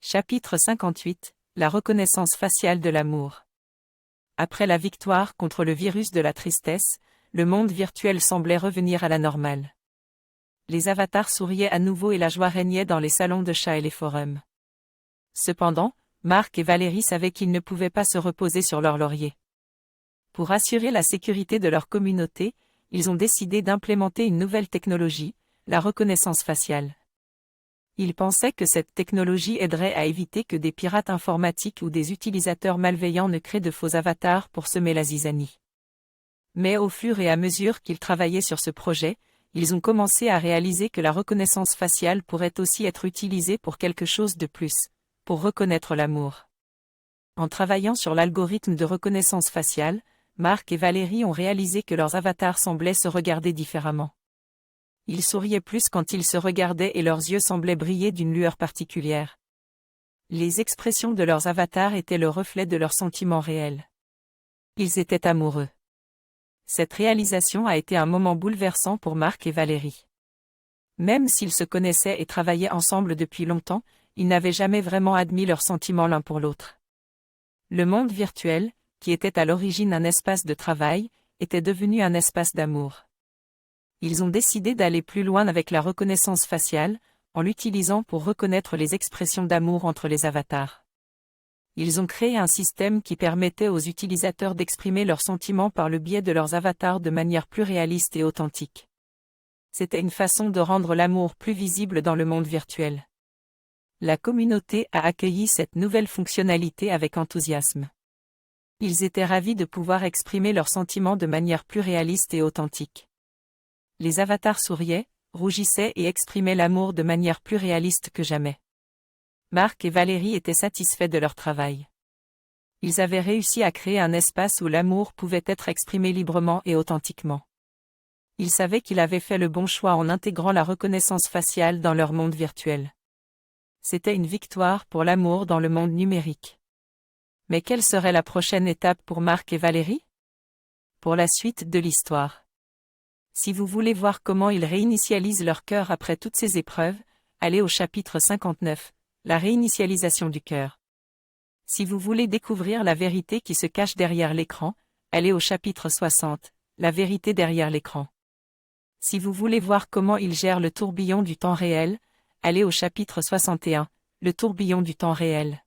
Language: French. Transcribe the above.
Chapitre 58 – La reconnaissance faciale de l'amour. Après la victoire contre le virus de la tristesse, le monde virtuel semblait revenir à la normale. Les avatars souriaient à nouveau et la joie régnait dans les salons de chat et les forums. Cependant, Marc et Valérie savaient qu'ils ne pouvaient pas se reposer sur leurs lauriers. Pour assurer la sécurité de leur communauté, ils ont décidé d'implémenter une nouvelle technologie, la reconnaissance faciale. Ils pensaient que cette technologie aiderait à éviter que des pirates informatiques ou des utilisateurs malveillants ne créent de faux avatars pour semer la zizanie. Mais au fur et à mesure qu'ils travaillaient sur ce projet, ils ont commencé à réaliser que la reconnaissance faciale pourrait aussi être utilisée pour quelque chose de plus, pour reconnaître l'amour. En travaillant sur l'algorithme de reconnaissance faciale, Marc et Valérie ont réalisé que leurs avatars semblaient se regarder différemment. Ils souriaient plus quand ils se regardaient et leurs yeux semblaient briller d'une lueur particulière. Les expressions de leurs avatars étaient le reflet de leurs sentiments réels. Ils étaient amoureux. Cette réalisation a été un moment bouleversant pour Marc et Valérie. Même s'ils se connaissaient et travaillaient ensemble depuis longtemps, ils n'avaient jamais vraiment admis leurs sentiments l'un pour l'autre. Le monde virtuel, qui était à l'origine un espace de travail, était devenu un espace d'amour. Ils ont décidé d'aller plus loin avec la reconnaissance faciale, en l'utilisant pour reconnaître les expressions d'amour entre les avatars. Ils ont créé un système qui permettait aux utilisateurs d'exprimer leurs sentiments par le biais de leurs avatars de manière plus réaliste et authentique. C'était une façon de rendre l'amour plus visible dans le monde virtuel. La communauté a accueilli cette nouvelle fonctionnalité avec enthousiasme. Ils étaient ravis de pouvoir exprimer leurs sentiments de manière plus réaliste et authentique. Les avatars souriaient, rougissaient et exprimaient l'amour de manière plus réaliste que jamais. Marc et Valérie étaient satisfaits de leur travail. Ils avaient réussi à créer un espace où l'amour pouvait être exprimé librement et authentiquement. Ils savaient qu'ils avaient fait le bon choix en intégrant la reconnaissance faciale dans leur monde virtuel. C'était une victoire pour l'amour dans le monde numérique. Mais quelle serait la prochaine étape pour Marc et Valérie? Pour la suite de l'histoire. Si vous voulez voir comment ils réinitialisent leur cœur après toutes ces épreuves, allez au chapitre 59, la réinitialisation du cœur. Si vous voulez découvrir la vérité qui se cache derrière l'écran, allez au chapitre 60, la vérité derrière l'écran. Si vous voulez voir comment ils gèrent le tourbillon du temps réel, allez au chapitre 61, le tourbillon du temps réel.